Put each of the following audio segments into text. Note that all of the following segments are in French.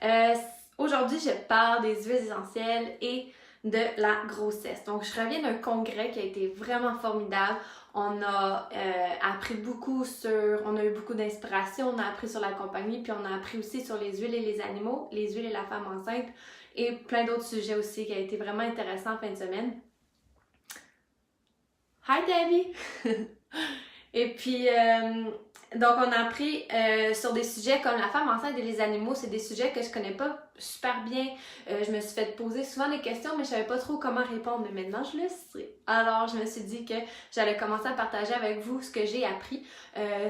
Euh, Aujourd'hui, je parle des huiles essentielles et de la grossesse. Donc, je reviens d'un congrès qui a été vraiment formidable. On a appris beaucoup on a eu beaucoup d'inspiration, on a appris sur la compagnie, puis on a appris aussi sur les huiles et les animaux, les huiles et la femme enceinte, et plein d'autres sujets aussi qui a été vraiment intéressant en fin de semaine. Hi Debbie! Et puis, donc on a appris sur des sujets comme la femme enceinte et les animaux. C'est des sujets que je connais pas super bien. Je me suis fait poser souvent des questions, mais je savais pas trop comment répondre. Mais maintenant, je le sais. Alors, je me suis dit que j'allais commencer à partager avec vous ce que j'ai appris.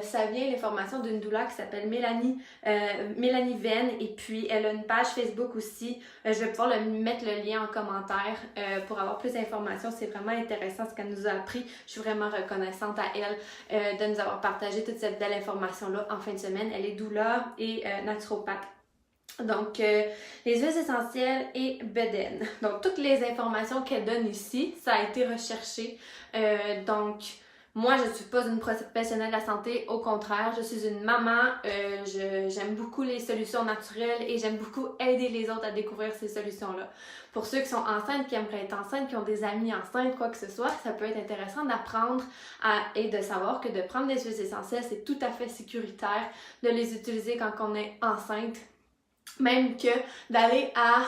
Ça vient l'information d'une doula qui s'appelle Mélanie Venn. Et puis, elle a une page Facebook aussi. Je vais pouvoir mettre le lien en commentaire pour avoir plus d'informations. C'est vraiment intéressant ce qu'elle nous a appris. Je suis vraiment reconnaissante à elle de nous avoir partagé toute cette belle information-là en fin de semaine. Elle est doula et naturopathe. Donc, les huiles essentielles et bedaine. Donc, toutes les informations qu'elle donne ici, ça a été recherché. Donc, moi, je ne suis pas une professionnelle de la santé, au contraire, je suis une maman, j'aime beaucoup les solutions naturelles et j'aime beaucoup aider les autres à découvrir ces solutions-là. Pour ceux qui sont enceintes, qui aimeraient être enceintes, qui ont des amis enceintes, quoi que ce soit, ça peut être intéressant d'apprendre et de savoir que de prendre des huiles essentielles, c'est tout à fait sécuritaire de les utiliser quand on est enceinte. Même que d'aller à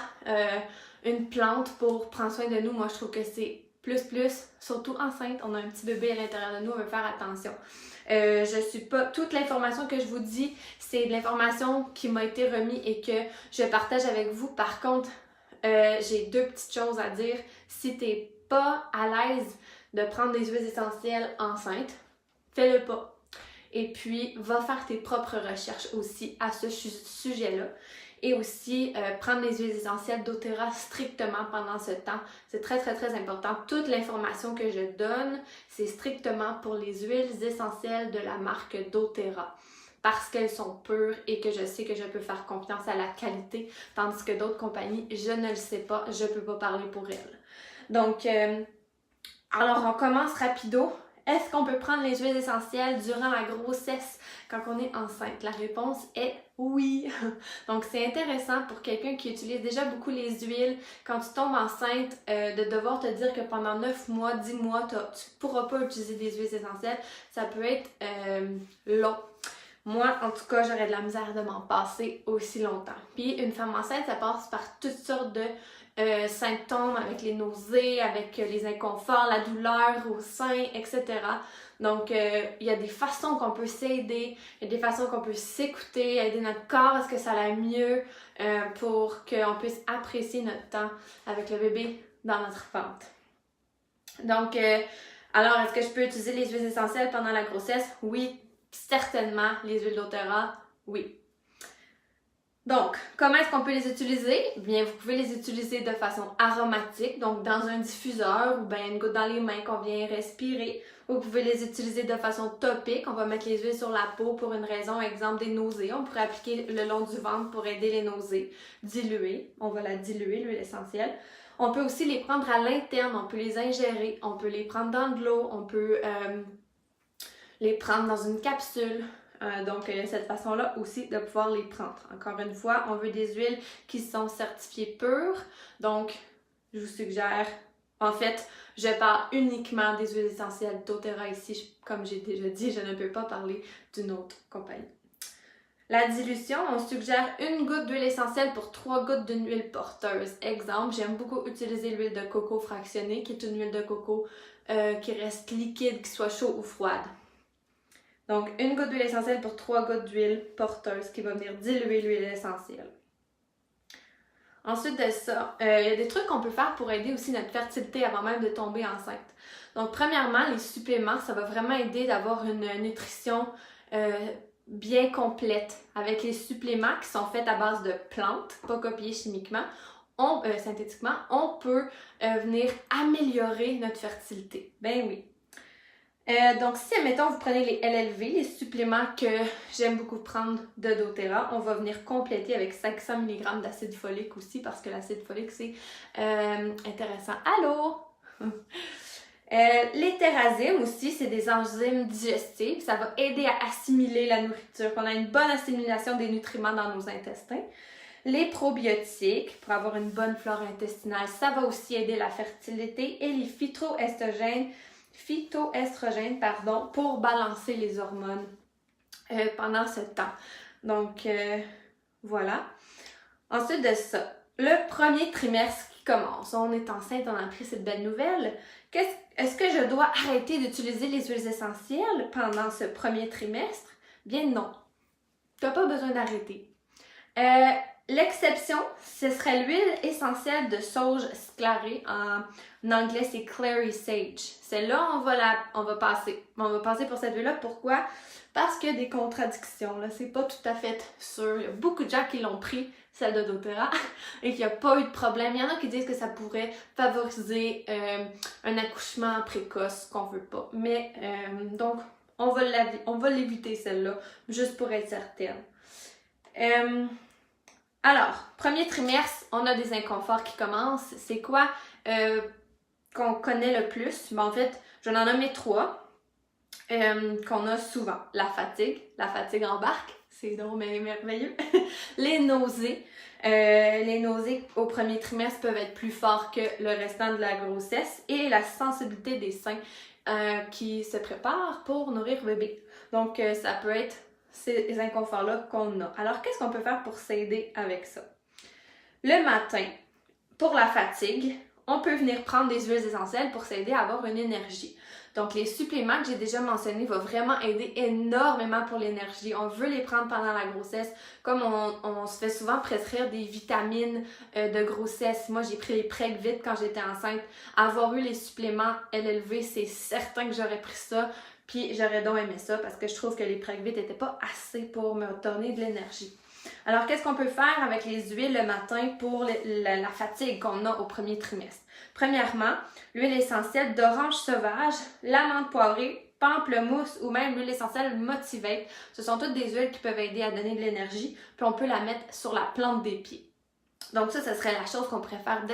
une plante pour prendre soin de nous, moi je trouve que c'est plus, surtout enceinte, on a un petit bébé à l'intérieur de nous, on veut faire attention. Je suis pas, toute l'information que je vous dis, c'est de l'information qui m'a été remise et que je partage avec vous. Par contre, j'ai deux petites choses à dire. Si t'es pas à l'aise de prendre des huiles essentielles enceintes, fais-le pas. Et puis, va faire tes propres recherches aussi à ce sujet-là. Et aussi, prendre les huiles essentielles doTERRA strictement pendant ce temps. C'est très, très, très important. Toute l'information que je donne, c'est strictement pour les huiles essentielles de la marque doTERRA. Parce qu'elles sont pures et que je sais que je peux faire confiance à la qualité. Tandis que d'autres compagnies, je ne le sais pas, je peux pas parler pour elles. Donc, alors on commence rapido. Est-ce qu'on peut prendre les huiles essentielles durant la grossesse quand on est enceinte? La réponse est oui. Donc, c'est intéressant pour quelqu'un qui utilise déjà beaucoup les huiles, quand tu tombes enceinte, de devoir te dire que pendant 9 mois, 10 mois, tu ne pourras pas utiliser des huiles essentielles. Ça peut être long. Moi, en tout cas, j'aurais de la misère de m'en passer aussi longtemps. Puis, une femme enceinte, ça passe par toutes sortes de symptômes avec les nausées, avec les inconforts, la douleur au sein, etc. Donc, il y a des façons qu'on peut s'aider, il y a des façons qu'on peut s'écouter, aider notre corps à ce que ça aille mieux pour qu'on puisse apprécier notre temps avec le bébé dans notre ventre. Donc, alors, est-ce que je peux utiliser les huiles essentielles pendant la grossesse? Oui, certainement. Les huiles doTERRA, oui. Donc, comment est-ce qu'on peut les utiliser? Bien, vous pouvez les utiliser de façon aromatique, donc dans un diffuseur ou bien une goutte dans les mains qu'on vient respirer. Vous pouvez les utiliser de façon topique. On va mettre les huiles sur la peau pour une raison, exemple des nausées. On pourrait appliquer le long du ventre pour aider les nausées. Diluer, on va la diluer, l'huile essentielle. On peut aussi les prendre à l'interne, on peut les ingérer, on peut les prendre dans de l'eau, on peut les prendre dans une capsule. Donc, il y a cette façon-là aussi de pouvoir les prendre. Encore une fois, on veut des huiles qui sont certifiées pures. Donc, je vous suggère, en fait, je parle uniquement des huiles essentielles doTERRA ici. Comme j'ai déjà dit, je ne peux pas parler d'une autre compagnie. La dilution, on suggère une goutte d'huile essentielle pour 3 gouttes d'une huile porteuse. Exemple, j'aime beaucoup utiliser l'huile de coco fractionnée, qui est une huile de coco qui reste liquide, qui soit chaude ou froide. Donc, une goutte d'huile essentielle pour 3 gouttes d'huile porteuse qui va venir diluer l'huile essentielle. Ensuite de ça, il y a des trucs qu'on peut faire pour aider aussi notre fertilité avant même de tomber enceinte. Donc, premièrement, les suppléments, ça va vraiment aider d'avoir une nutrition bien complète. Avec les suppléments qui sont faits à base de plantes, pas copiés chimiquement, synthétiquement, on peut venir améliorer notre fertilité. Ben oui. Donc, si, admettons, vous prenez les LLV, les suppléments que j'aime beaucoup prendre de doTERRA, on va venir compléter avec 500 mg d'acide folique aussi, parce que l'acide folique, c'est intéressant. Allô? Les thérasimes aussi, c'est des enzymes digestives. Ça va aider à assimiler la nourriture, qu'on a une bonne assimilation des nutriments dans nos intestins. Les probiotiques, pour avoir une bonne flore intestinale, ça va aussi aider la fertilité. Et les phytoestrogènes, pour balancer les hormones pendant ce temps. Donc, voilà. Ensuite de ça, le premier trimestre qui commence. On est enceinte, on a appris cette belle nouvelle. Est-ce que je dois arrêter d'utiliser les huiles essentielles pendant ce premier trimestre? Bien non. Tu n'as pas besoin d'arrêter. L'exception, ce serait l'huile essentielle de sauge sclarée. En anglais, c'est clary sage. Celle-là, on va passer. On va passer pour cette huile-là. Pourquoi? Parce qu'il y a des contradictions. Là, c'est pas tout à fait sûr. Il y a beaucoup de gens qui l'ont pris, celle de doTERRA, et qu'il n'y a pas eu de problème. Il y en a qui disent que ça pourrait favoriser un accouchement précoce qu'on veut pas. Mais donc, on va l'éviter celle-là, juste pour être certaine. Alors, premier trimestre, on a des inconforts qui commencent. C'est quoi qu'on connaît le plus? En fait, je vais en nommer 3 qu'on a souvent. La fatigue embarque, c'est donc merveilleux. Les nausées. Les nausées au premier trimestre peuvent être plus forts que le restant de la grossesse. Et la sensibilité des seins qui se préparent pour nourrir bébé. Donc, ça peut être ces inconforts-là qu'on a. Alors, qu'est-ce qu'on peut faire pour s'aider avec ça? Le matin, pour la fatigue, on peut venir prendre des huiles essentielles pour s'aider à avoir une énergie. Donc, les suppléments que j'ai déjà mentionnés vont vraiment aider énormément pour l'énergie. On veut les prendre pendant la grossesse, comme on se fait souvent prescrire des vitamines de grossesse. Moi, j'ai pris les Pregvit quand j'étais enceinte. Avoir eu les suppléments LLV, c'est certain que j'aurais pris ça. Puis j'aurais donc aimé ça parce que je trouve que les Pregvit n'étaient pas assez pour me donner de l'énergie. Alors, qu'est-ce qu'on peut faire avec les huiles le matin pour la fatigue qu'on a au premier trimestre? Premièrement, l'huile essentielle d'orange sauvage, l'amande poivrée, pamplemousse ou même l'huile essentielle Motivate. Ce sont toutes des huiles qui peuvent aider à donner de l'énergie, puis on peut la mettre sur la plante des pieds. Donc ça serait la chose qu'on pourrait faire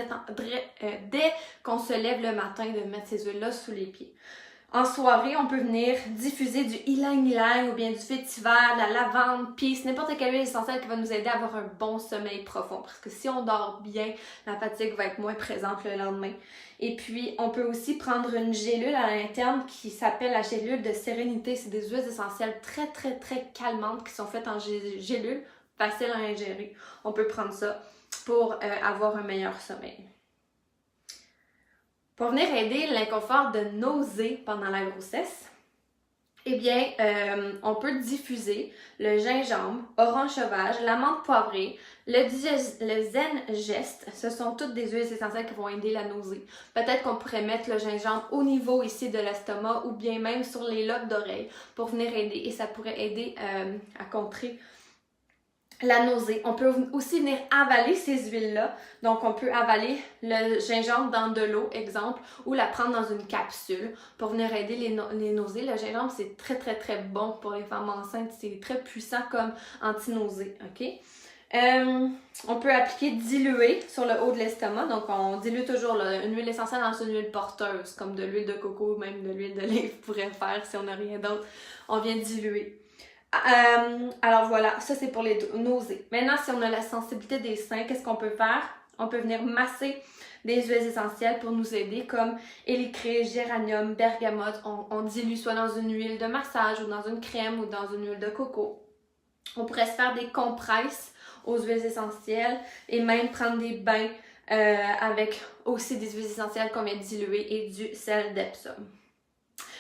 dès qu'on se lève le matin, de mettre ces huiles-là sous les pieds. En soirée, on peut venir diffuser du ylang-ylang ou bien du vétiver, de la lavande, peace, n'importe quelle huile essentielle qui va nous aider à avoir un bon sommeil profond. Parce que si on dort bien, la fatigue va être moins présente le lendemain. Et puis, on peut aussi prendre une gélule à l'interne qui s'appelle la gélule de sérénité. C'est des huiles essentielles très, très, très calmantes qui sont faites en gélule, faciles à ingérer. On peut prendre ça pour avoir un meilleur sommeil. Pour venir aider l'inconfort de nausée pendant la grossesse, eh bien, on peut diffuser le gingembre, orange sauvage, l'amande poivrée, le zen geste. Ce sont toutes des huiles essentielles qui vont aider la nausée. Peut-être qu'on pourrait mettre le gingembre au niveau ici de l'estomac ou bien même sur les lobes d'oreilles pour venir aider. Et ça pourrait aider à contrer la nausée. On peut aussi venir avaler ces huiles-là. Donc, on peut avaler le gingembre dans de l'eau, exemple, ou la prendre dans une capsule pour venir aider les nausées. Le gingembre, c'est très, très, très bon pour les femmes enceintes. C'est très puissant comme anti-nausée, OK? On peut appliquer dilué sur le haut de l'estomac. Donc, on dilue toujours une huile essentielle dans une huile porteuse, comme de l'huile de coco ou même de l'huile d'olive pourrait faire si on n'a rien d'autre. On vient diluer. Alors voilà, ça c'est pour les nausées. Maintenant, si on a la sensibilité des seins, qu'est-ce qu'on peut faire? On peut venir masser des huiles essentielles pour nous aider, comme hélichré, géranium, bergamote. On dilue soit dans une huile de massage ou dans une crème ou dans une huile de coco. On pourrait se faire des compresses aux huiles essentielles et même prendre des bains avec aussi des huiles essentielles qu'on vient diluer et du sel d'Epsom.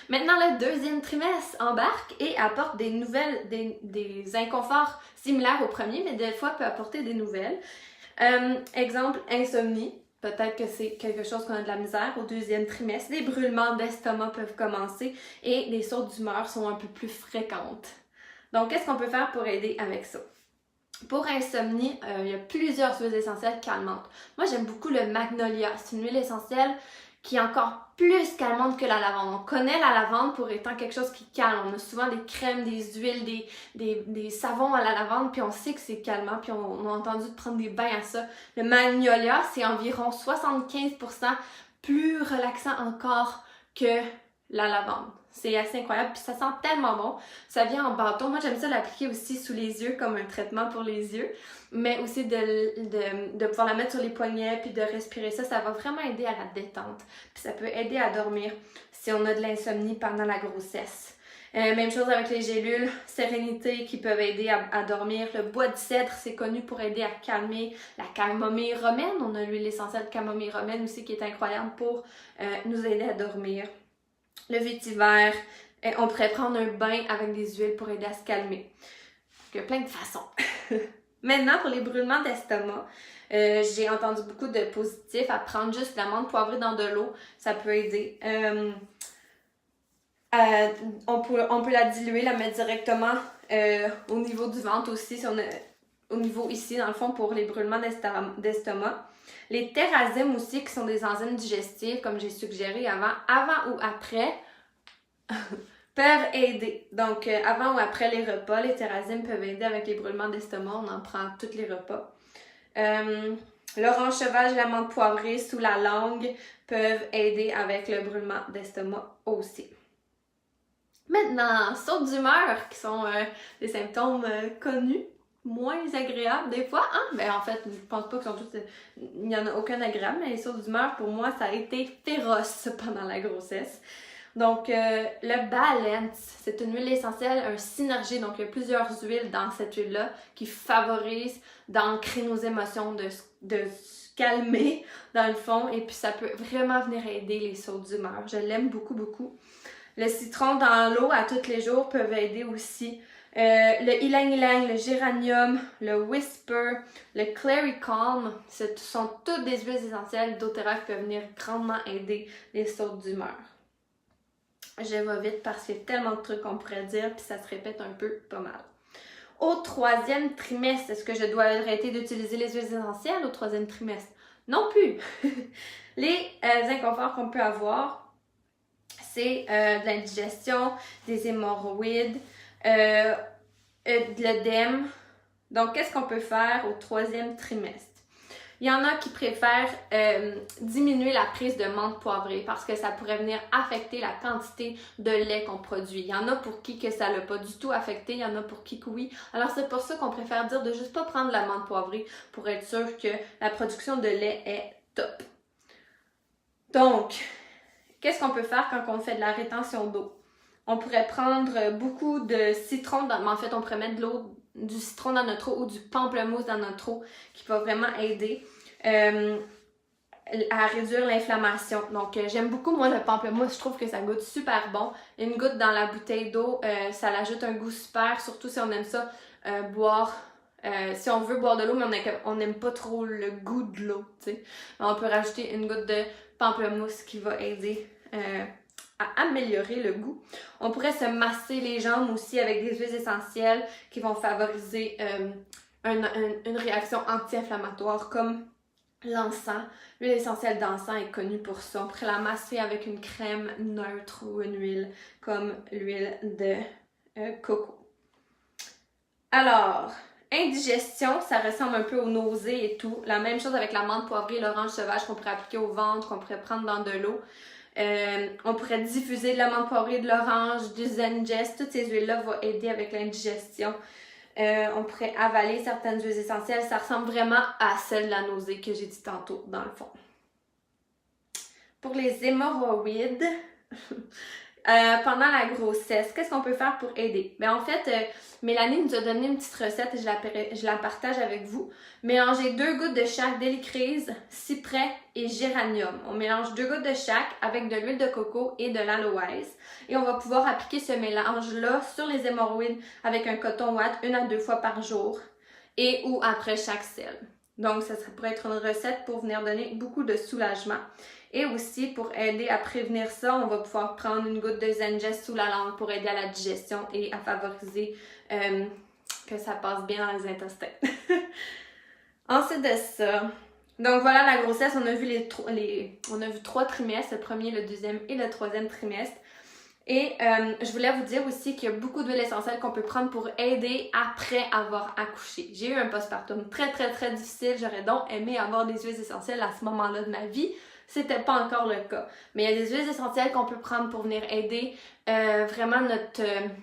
Maintenant, le deuxième trimestre embarque et apporte des inconforts similaires au premier, mais des fois peut apporter des nouvelles. Exemple, insomnie. Peut-être que c'est quelque chose qu'on a de la misère au deuxième trimestre. Les brûlements d'estomac peuvent commencer et les sautes d'humeur sont un peu plus fréquentes. Donc, qu'est-ce qu'on peut faire pour aider avec ça? Pour insomnie, il y a plusieurs huiles essentielles calmantes. Moi, j'aime beaucoup le magnolia. C'est une huile essentielle qui est encore plus calmante que la lavande. On connaît la lavande pour étant quelque chose qui calme. On a souvent des crèmes, des huiles, des savons à la lavande, puis on sait que c'est calmant, puis on a entendu prendre des bains à ça. Le magnolia, c'est environ 75% plus relaxant encore que la lavande. C'est assez incroyable, puis ça sent tellement bon. Ça vient en bâton. Moi, j'aime ça l'appliquer aussi sous les yeux comme un traitement pour les yeux, mais aussi de pouvoir la mettre sur les poignets puis de respirer ça. Ça va vraiment aider à la détente. Puis ça peut aider à dormir si on a de l'insomnie pendant la grossesse. Même chose avec les gélules Sérénité qui peuvent aider à dormir. Le bois de cèdre, c'est connu pour aider à calmer. La camomille romaine, on a l'huile essentielle de camomille romaine aussi qui est incroyable pour nous aider à dormir. Le vétiver, on pourrait prendre un bain avec des huiles pour aider à se calmer. Il y a plein de façons. Maintenant, pour les brûlements d'estomac, j'ai entendu beaucoup de positifs à prendre juste l'amande poivrée dans de l'eau. Ça peut aider. On peut la diluer, la mettre directement au niveau du ventre aussi, si on a, au niveau ici, dans le fond, pour les brûlements d'estomac. Les thérasimes aussi, qui sont des enzymes digestives, comme j'ai suggéré avant ou après, peuvent aider. Donc, avant ou après les repas, les thérasimes peuvent aider avec les brûlements d'estomac. On en prend tous les repas. L'orange sauvage et l'amande poivrée sous la langue peuvent aider avec le brûlement d'estomac aussi. Maintenant, sautes d'humeur, qui sont des symptômes connus, moins agréables des fois. Hein? Ben, en fait, je pense pas qu'ils sont tous... Il n'y en a aucun agréable, mais les sautes d'humeur, pour moi, ça a été féroce pendant la grossesse. Donc, le Balance, c'est une huile essentielle, un synergie. Donc, il y a plusieurs huiles dans cette huile-là qui favorisent d'ancrer nos émotions, de se calmer dans le fond. Et puis, ça peut vraiment venir aider les sautes d'humeur. Je l'aime beaucoup, beaucoup. Le citron dans l'eau à tous les jours peuvent aider aussi. Le ylang-ylang, le géranium, le whisper, le clary calm, ce sont toutes des huiles essentielles doTERRA qui peuvent venir grandement aider les sautes d'humeur. Je vais vite parce qu'il y a tellement de trucs qu'on pourrait dire puis ça se répète un peu pas mal. Au 3e trimestre, est-ce que je dois arrêter d'utiliser les huiles essentielles au 3e trimestre? Non plus! Les inconforts qu'on peut avoir, c'est de l'indigestion, des hémorroïdes, de l'œdème. Donc, qu'est-ce qu'on peut faire au 3e trimestre? Il y en a qui préfèrent diminuer la prise de menthe poivrée parce que ça pourrait venir affecter la quantité de lait qu'on produit. Il y en a pour qui que ça l'a pas du tout affecté, il y en a pour qui que oui. Alors c'est pour ça qu'on préfère dire de juste pas prendre la menthe poivrée pour être sûr que la production de lait est top. Donc, qu'est-ce qu'on peut faire quand on fait de la rétention d'eau? On pourrait prendre beaucoup de citron, mais en fait on pourrait mettre du citron dans notre eau ou du pamplemousse dans notre eau qui va vraiment aider à réduire l'inflammation. Donc j'aime beaucoup moi le pamplemousse, je trouve que ça goûte super bon. Une goutte dans la bouteille d'eau, ça l'ajoute un goût super, surtout si on aime ça boire. Si on veut boire de l'eau, mais on n'aime pas trop le goût de l'eau, tu sais. On peut rajouter une goutte de pamplemousse qui va aider à améliorer le goût. On pourrait se masser les jambes aussi avec des huiles essentielles qui vont favoriser une réaction anti-inflammatoire comme l'encens. L'huile essentielle d'encens est connue pour ça. On pourrait la masser avec une crème neutre ou une huile comme l'huile de coco. Alors, indigestion, ça ressemble un peu aux nausées et tout. La même chose avec la menthe poivrée, l'orange sauvage qu'on pourrait appliquer au ventre, qu'on pourrait prendre dans de l'eau. On pourrait diffuser de la menthe poivrée, de l'orange, du Zengest. Toutes ces huiles-là vont aider avec l'indigestion. On pourrait avaler certaines huiles essentielles. Ça ressemble vraiment à celle de la nausée que j'ai dit tantôt, dans le fond. Pour les hémorroïdes, pendant la grossesse, qu'est-ce qu'on peut faire pour aider? En fait, Mélanie nous a donné une petite recette et je la partage avec vous. Mélangez 2 gouttes de chaque délicryse, cyprès et géranium. On mélange 2 gouttes de chaque avec de l'huile de coco et de l'aloès. Et on va pouvoir appliquer ce mélange-là sur les hémorroïdes avec un coton ouate 1 à 2 fois par jour et ou après chaque selle. Donc, ça pourrait être une recette pour venir donner beaucoup de soulagement. Et aussi, pour aider à prévenir ça, on va pouvoir prendre une goutte de Zengest sous la langue pour aider à la digestion et à favoriser que ça passe bien dans les intestins. Ensuite de ça, donc voilà la grossesse, on a vu on a vu 3 trimestres, le premier, le deuxième et le 3e trimestre. Et je voulais vous dire aussi qu'il y a beaucoup d'huiles essentielles qu'on peut prendre pour aider après avoir accouché. J'ai eu un postpartum très, très, très difficile. J'aurais donc aimé avoir des huiles essentielles à ce moment-là de ma vie. c'était pas encore le cas. Mais il y a des huiles essentielles qu'on peut prendre pour venir aider vraiment notre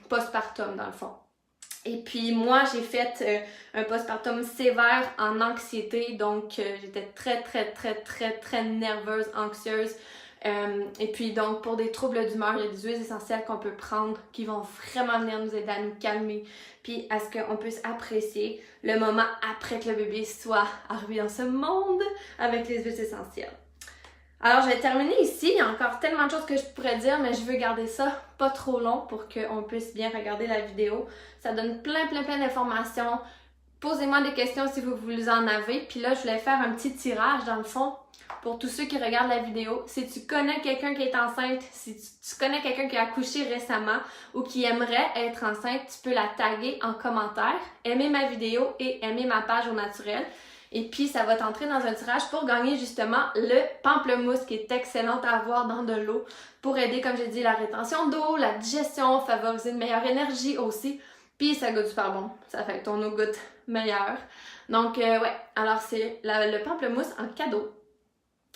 postpartum dans le fond. Et puis moi, j'ai fait un postpartum sévère en anxiété, donc j'étais très nerveuse, anxieuse. Et puis donc pour des troubles d'humeur, il y a des huiles essentielles qu'on peut prendre qui vont vraiment venir nous aider à nous calmer, puis à ce qu'on puisse apprécier le moment après que le bébé soit arrivé dans ce monde avec les huiles essentielles. Alors, je vais terminer ici. Il y a encore tellement de choses que je pourrais dire, mais je veux garder ça pas trop long pour qu'on puisse bien regarder la vidéo. Ça donne plein d'informations. Posez-moi des questions si vous en avez. Puis là, je voulais faire un petit tirage dans le fond pour tous ceux qui regardent la vidéo. Si tu connais quelqu'un qui est enceinte, si tu connais quelqu'un qui a accouché récemment ou qui aimerait être enceinte, tu peux la taguer en commentaire, aimer ma vidéo et aimer ma page au naturel. Et puis, ça va t'entrer dans un tirage pour gagner justement le pamplemousse qui est excellent à avoir dans de l'eau pour aider, comme j'ai dit, la rétention d'eau, la digestion, favoriser une meilleure énergie aussi. Puis, ça goûte super bon. Ça fait que ton eau goûte meilleure. Donc, ouais. Alors, c'est le pamplemousse en cadeau.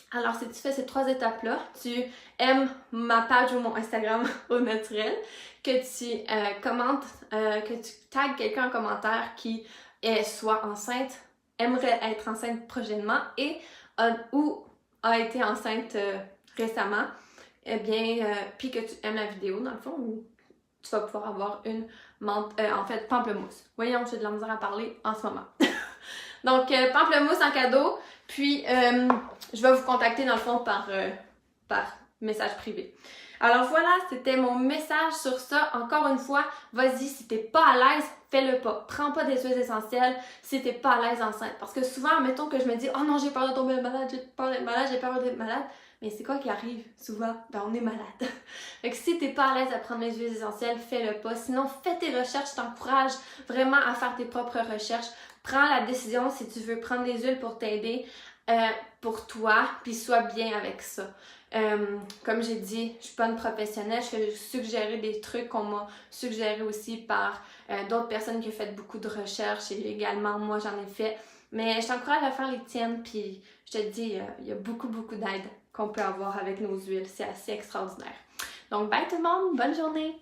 Alors, si tu fais ces 3 étapes-là, tu aimes ma page ou mon Instagram au naturel, que tu commentes, que tu tagues quelqu'un en commentaire qui est soit enceinte, aimerait être enceinte prochainement et ou a été enceinte récemment, eh bien, puis que tu aimes la vidéo, dans le fond, où tu vas pouvoir avoir une menthe, en fait, pamplemousse. Voyons, j'ai de la misère à parler en ce moment. Donc, pamplemousse en cadeau, puis je vais vous contacter, dans le fond, par message privé. Alors voilà, c'était mon message sur ça. Encore une fois, vas-y, si t'es pas à l'aise, fais-le pas. Prends pas des huiles essentielles si t'es pas à l'aise enceinte. Parce que souvent, mettons que je me dis, oh non, j'ai peur de tomber malade, j'ai peur d'être malade, j'ai peur d'être malade. Mais c'est quoi qui arrive souvent? Ben, on est malade. Fait que si t'es pas à l'aise à prendre les huiles essentielles, fais-le pas. Sinon, fais tes recherches, je t'encourage vraiment à faire tes propres recherches. Prends la décision si tu veux prendre des huiles pour t'aider, pour toi, puis sois bien avec ça. Comme j'ai dit, je suis pas une professionnelle, je fais suggérer des trucs qu'on m'a suggéré aussi par d'autres personnes qui ont fait beaucoup de recherches et également moi j'en ai fait. Mais je t'encourage à faire les tiennes, puis je te dis, il y a beaucoup d'aide qu'on peut avoir avec nos huiles, c'est assez extraordinaire. Donc bye tout le monde, bonne journée!